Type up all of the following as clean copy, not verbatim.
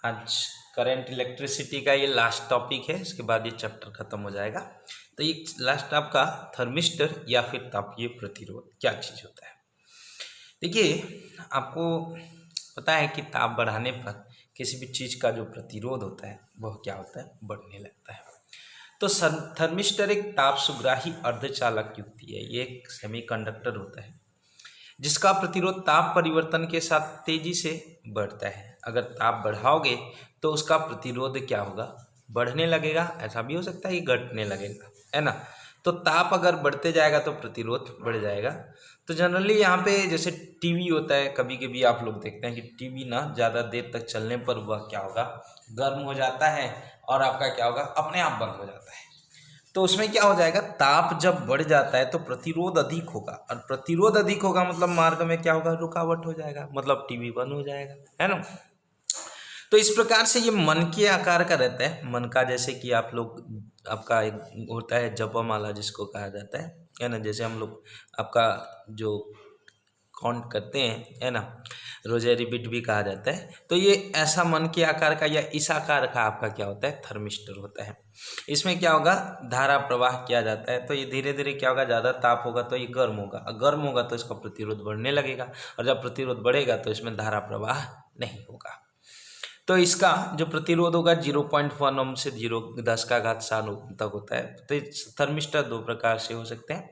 आज current electricity का ये लास्ट टॉपिक है, इसके बाद ये चैप्टर खत्म हो जाएगा। तो ये लास्ट आपका थर्मिस्टर या फिर तापीय प्रतिरोध क्या चीज़ होता है। देखिए, आपको पता है कि ताप बढ़ाने पर किसी भी चीज़ का जो प्रतिरोध होता है वह क्या होता है, बढ़ने लगता है। तो थर्मिस्टर एक ताप सुग्राही अर्धचालक युक्ति है। ये एक सेमीकंडक्टर होता है जिसका प्रतिरोध ताप परिवर्तन के साथ तेजी से बढ़ता है। अगर ताप बढ़ाओगे तो उसका प्रतिरोध क्या होगा, बढ़ने लगेगा। ऐसा भी हो सकता है कि घटने लगेगा, है ना। तो ताप अगर बढ़ते जाएगा तो प्रतिरोध बढ़ जाएगा। तो जनरली यहाँ पे जैसे टीवी होता है, कभी कभी आप लोग देखते हैं कि टीवी ना ज़्यादा देर तक चलने पर वह क्या होगा, गर्म हो जाता है और आपका क्या होगा, अपने आप बंद हो जाता है। तो उसमें क्या हो जाएगा, ताप जब बढ़ जाता है तो प्रतिरोध अधिक होगा, और प्रतिरोध अधिक होगा मतलब मार्ग में क्या होगा, रुकावट हो जाएगा, मतलब टीवी बंद हो जाएगा, है ना। तो इस प्रकार से ये मन के आकार का रहता है। मन का जैसे कि आप लोग, आपका एक होता है जपमाला जिसको कहा जाता है ना। जैसे हम लोग आपका जो काउंट करते हैं, है ना, रोजेरी बिट भी कहा जाता है। तो ये ऐसा मन के आकार का या इस आकार का आपका क्या होता है, थर्मिस्टर होता है। इसमें क्या होगा, धारा प्रवाह किया जाता है। तो ये धीरे धीरे क्या होगा, ज़्यादा ताप होगा तो ये गर्म होगा, गर्म होगा तो इसका प्रतिरोध बढ़ने लगेगा, और जब प्रतिरोध बढ़ेगा तो इसमें धारा प्रवाह नहीं होगा। तो इसका जो प्रतिरोध होगा 0.1 ओम से 10⁻7 ओम तक होता है। तो थर्मिस्टर दो प्रकार से हो सकते हैं।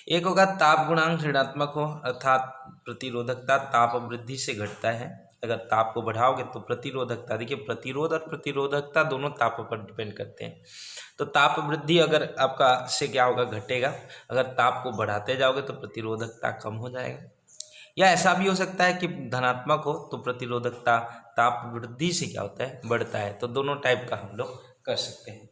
एक होगा ताप गुणांक ऋणात्मक हो, अर्थात प्रतिरोधकता ताप वृद्धि से घटता है। अगर ताप को बढ़ाओगे तो प्रतिरोधकता, देखिए प्रतिरोध और प्रतिरोधकता दोनों ताप पर डिपेंड करते हैं। तो ताप वृद्धि अगर आपका से क्या होगा, घटेगा। अगर ताप को बढ़ाते जाओगे तो प्रतिरोधकता कम हो जाएगा। या ऐसा भी हो सकता है कि धनात्मक हो तो प्रतिरोधकता ताप वृद्धि से क्या होता है, बढ़ता है। तो दोनों टाइप का हम लोग कर सकते हैं,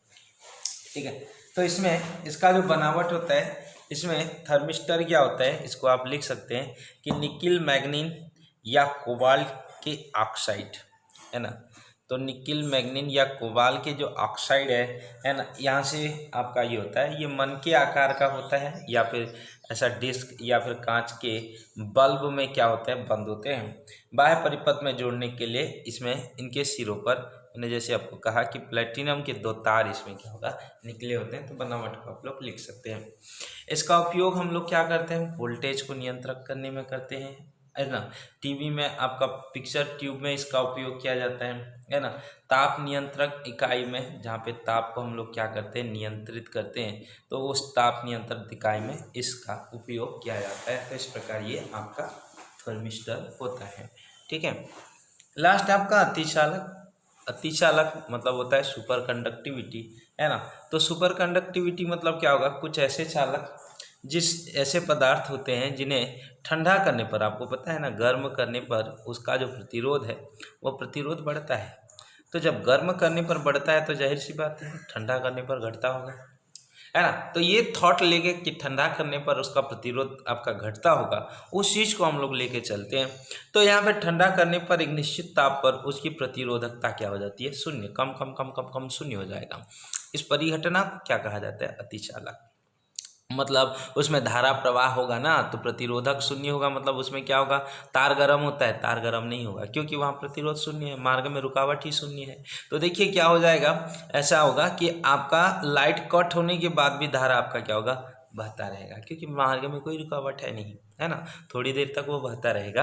ठीक है। तो इसमें इसका जो बनावट होता है, इसमें थर्मिस्टर क्या होता है, इसको आप लिख सकते हैं कि निकिल मैग्नीन या कोबाल्ट के ऑक्साइड, है ना। तो निकिल मैग्नीन या कोबाल के जो ऑक्साइड है ना, यहाँ से आपका ये होता है। ये मन के आकार का होता है, या फिर ऐसा डिस्क या फिर कांच के बल्ब में क्या होते हैं, बंद होते हैं। बाह्य परिपथ में जोड़ने के लिए इसमें इनके सिरों पर, मैंने जैसे आपको कहा कि प्लेटिनम के 2 तार इसमें क्या होगा, निकले होते हैं। तो बनावट को आप लोग लिख सकते हैं। इसका उपयोग हम लोग क्या करते हैं, वोल्टेज को नियंत्रित करने में करते हैं, है ना। टीवी में आपका पिक्चर ट्यूब में इसका उपयोग किया जाता है ना। ताप नियंत्रक इकाई में, जहाँ पे ताप को हम लोग क्या करते हैं, नियंत्रित करते हैं, तो उस ताप नियंत्रित इकाई में इसका उपयोग किया जाता है। तो इस प्रकार ये आपका थर्मिस्टर होता है, ठीक है। लास्ट आपका अतिचालक। अतिचालक मतलब होता है सुपर कंडक्टिविटी, है ना। तो सुपर कंडक्टिविटी मतलब क्या होगा, कुछ ऐसे चालक, जिस ऐसे पदार्थ होते हैं जिन्हें ठंडा करने पर, आपको पता है ना, गर्म करने पर उसका जो प्रतिरोध है वो प्रतिरोध बढ़ता है। तो जब गर्म करने पर बढ़ता है तो जाहिर सी बात है ठंडा करने पर घटता होगा, है ना। तो ये थॉट लेके कि ठंडा करने पर उसका प्रतिरोध आपका घटता होगा, उस चीज़ को हम लोग लेके चलते हैं। तो यहाँ पे ठंडा करने पर एक निश्चित ताप पर उसकी प्रतिरोधकता क्या हो जाती है, शून्य, कम कम कम कम कम शून्य हो जाएगा। इस परिघटना को क्या कहा जाता है, अतिचालक। मतलब उसमें धारा प्रवाह होगा ना, तो प्रतिरोधक शून्य होगा, मतलब उसमें क्या होगा, तार गर्म होता है, तार गर्म नहीं होगा क्योंकि वहाँ प्रतिरोध शून्य है, मार्ग में रुकावट ही शून्य है। तो देखिए क्या हो जाएगा, ऐसा होगा कि आपका लाइट कट होने के बाद भी धारा आपका क्या होगा, बहता रहेगा, क्योंकि मार्ग में कोई रुकावट है नहीं, है ना। थोड़ी देर तक वो बहता रहेगा।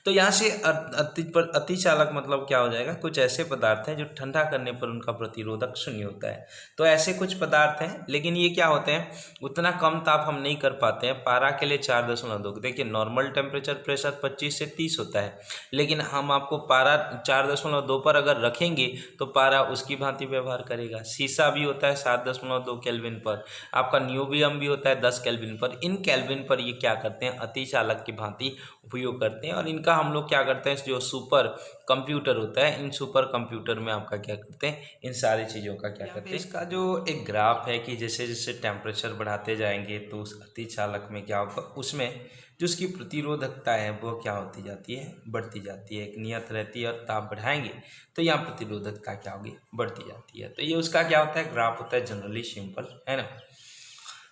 तो यहाँ से अतिचालक मतलब क्या हो जाएगा, कुछ ऐसे पदार्थ हैं जो ठंडा करने पर उनका प्रतिरोधक शून्य होता है। तो ऐसे कुछ पदार्थ हैं, लेकिन ये क्या होते हैं, उतना कम ताप हम नहीं कर पाते हैं। पारा के लिए 4.2, देखिए नॉर्मल टेम्परेचर प्रेशर 25 से 30 होता है, लेकिन हम आपको पारा 4.2 पर अगर रखेंगे तो पारा उसकी भांति व्यवहार करेगा। शीशा भी होता है 7.2 केल्विन पर, आपका न्यूबियम भी होता है 10 केल्विन पर। इन केल्विन पर ये क्या करते हैं, अतिचालक की भांति उपयोग करते हैं। और इनका हम लोग क्या करते हैं, जो सुपर कंप्यूटर होता है, इन सुपर कंप्यूटर में आपका क्या करते हैं, इन सारी चीज़ों का क्या करते हैं। इसका जो एक ग्राफ है कि जैसे जैसे टेम्परेचर बढ़ाते जाएंगे तो उस अतिचालक में क्या होगा, उसमें जो उसकी प्रतिरोधकता है वो क्या होती जाती है, बढ़ती जाती है, एक नियत रहती है। और ताप बढ़ाएंगे तो यहाँ प्रतिरोधकता क्या होगी, बढ़ती जाती है। तो ये उसका क्या होता है, ग्राफ होता है, जनरली सिंपल, है ना।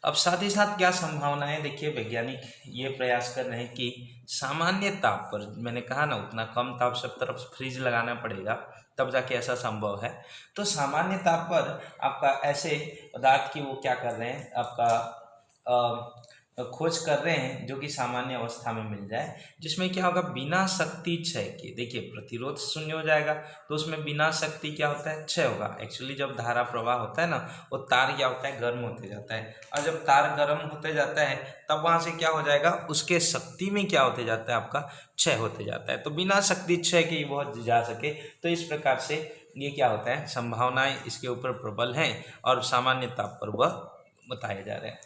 अब साथ ही साथ क्या संभावना है, देखिए वैज्ञानिक ये प्रयास कर रहे हैं कि सामान्य ताप पर, मैंने कहा ना उतना कम ताप, सब तरफ फ्रीज लगाना पड़ेगा तब जाके ऐसा संभव है। तो सामान्य ताप पर आपका ऐसे पदार्थ की वो क्या कर रहे हैं, आपका खोज कर रहे हैं जो कि सामान्य अवस्था में मिल जाए, जिसमें क्या होगा, बिना शक्ति क्षय के। देखिए प्रतिरोध शून्य हो जाएगा, तो उसमें बिना शक्ति क्या होता है, क्षय होगा। एक्चुअली जब धारा प्रवाह होता है ना, वो तार क्या होता है, गर्म होते जाता है, और जब तार गर्म होते जाता है तब वहाँ से क्या हो जाएगा, उसके शक्ति में क्या होते जाता है, आपका क्षय होते जाता है। तो बिना शक्ति क्षय के वह जा सके, तो इस प्रकार से ये क्या होता है, संभावनाएं इसके ऊपर प्रबल हैं और सामान्य ताप पर वह बताए जा रहे हैं।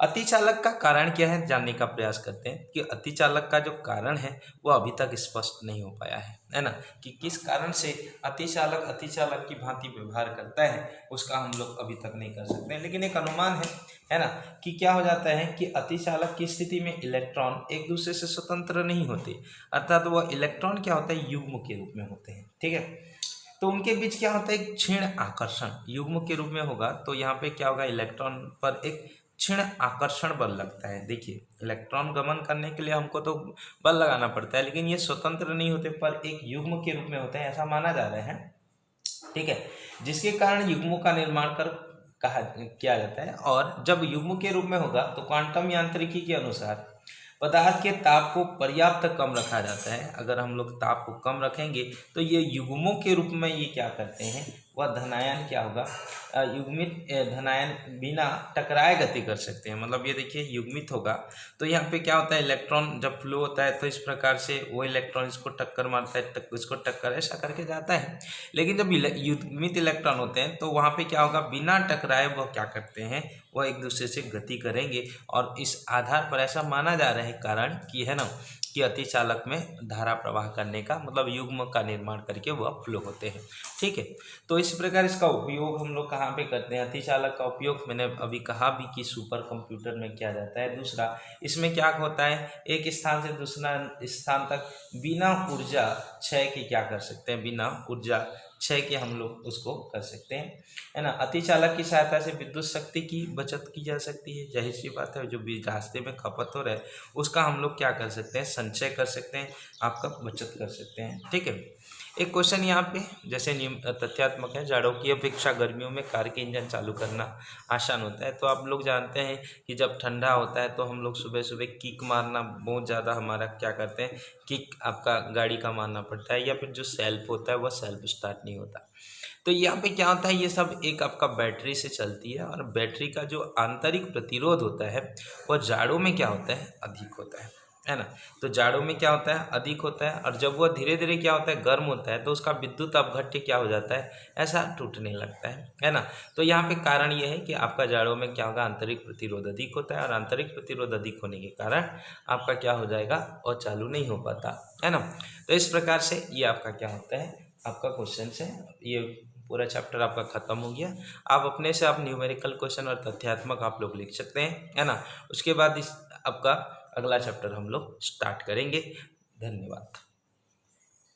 अतिचालक का कारण क्या है, जानने का प्रयास करते हैं कि अतिचालक का जो कारण है वो अभी तक स्पष्ट नहीं हो पाया है ना, कि किस कारण से अतिचालक अतिचालक की भांति व्यवहार करता है, उसका हम लोग अभी तक नहीं कर सकते हैं। लेकिन एक अनुमान है ना, कि क्या हो जाता है कि अतिचालक की स्थिति में इलेक्ट्रॉन एक दूसरे से स्वतंत्र नहीं होते, अर्थात वह इलेक्ट्रॉन क्या होता है, युग्म के रूप में होते हैं। ठीक है, तो उनके बीच क्या होता है, एक क्षीण आकर्षण युग्म के रूप में होगा। तो यहाँ पे क्या होगा, इलेक्ट्रॉन पर एक क्षीण आकर्षण बल लगता है। देखिए इलेक्ट्रॉन गमन करने के लिए हमको तो बल लगाना पड़ता है, लेकिन ये स्वतंत्र नहीं होते पर एक युग्म के रूप में होते हैं, ऐसा माना जा रहा है। ठीक है, जिसके कारण युग्मों का निर्माण किया जाता है। और जब युग्म के रूप में होगा तो क्वांटम यांत्रिकी के अनुसार पदार्थ के ताप को पर्याप्त कम रखा जाता है। अगर हम लोग ताप को कम रखेंगे तो ये युग्मों के रूप में ये क्या करते हैं, वह धनायन क्या होगा, युग्मित धनायन बिना टकराए गति कर सकते हैं। मतलब ये देखिए युग्मित होगा तो यहाँ पे क्या होता है, इलेक्ट्रॉन जब फ्लो होता है तो इस प्रकार से वो इलेक्ट्रॉन इसको टक्कर मारता है, इसको टक्कर ऐसा करके जाता है। लेकिन जब युग्मित इलेक्ट्रॉन होते हैं तो वहाँ पे क्या होगा, बिना टकराए वह क्या करते हैं, वह एक दूसरे से गति करेंगे। और इस आधार पर ऐसा माना जा रहा है कारण कि है ना, कि अतिचालक में धारा प्रवाह करने का मतलब युग्म का निर्माण करके वह फ्लो होते हैं। ठीक है, तो इस प्रकार इसका उपयोग हम लोग कहाँ पे करते हैं, अतिचालक का उपयोग मैंने अभी कहा भी कि सुपर कंप्यूटर में किया जाता है। दूसरा, इसमें क्या होता है, एक स्थान से दूसरा स्थान तक बिना ऊर्जा क्षय के क्या कर सकते हैं, बिना ऊर्जा क्षय के हम लोग उसको कर सकते हैं, है ना। अतिचालक की सहायता से विद्युत शक्ति की बचत की जा सकती है, जाहिर सी बात है। जो भी रास्ते में खपत हो रहा है उसका हम लोग क्या कर सकते हैं, संचय कर सकते हैं, आपका बचत कर सकते हैं। ठीक है, एक क्वेश्चन यहाँ पे जैसे तथ्यात्मक है, जाड़ों की अपेक्षा गर्मियों में कार के इंजन चालू करना आसान होता है। तो आप लोग जानते हैं कि जब ठंडा होता है तो हम लोग सुबह सुबह किक मारना बहुत ज़्यादा हमारा क्या करते हैं, किक आपका गाड़ी का मारना पड़ता है, या फिर जो सेल्फ होता है वह सेल्फ स्टार्ट नहीं होता। तो यहाँ पे क्या होता है, ये सब एक आपका बैटरी से चलती है, और बैटरी का जो आंतरिक प्रतिरोध होता है वह जाड़ों में क्या होता है, अधिक होता है ना। तो जाड़ों में क्या होता है, अधिक होता है, और जब वह धीरे धीरे क्या होता है, गर्म होता है, तो उसका विद्युत अपघट्य क्या हो जाता है, ऐसा टूटने लगता है ना। तो यहाँ पे कारण ये है कि आपका जाड़ों में क्या होगा, आंतरिक प्रतिरोध अधिक होता है, और आंतरिक प्रतिरोध अधिक होने के कारण आपका क्या हो जाएगा, और चालू नहीं हो पाता, है ना। तो इस प्रकार से ये आपका क्या होता है, आपका क्वेश्चन से ये पूरा चैप्टर आपका खत्म हो गया। आप अपने से आप न्यूमेरिकल क्वेश्चन और तथ्यात्मक आप लोग लिख सकते हैं, है ना। उसके बाद इस आपका अगला चैप्टर हम लोग स्टार्ट करेंगे। धन्यवाद।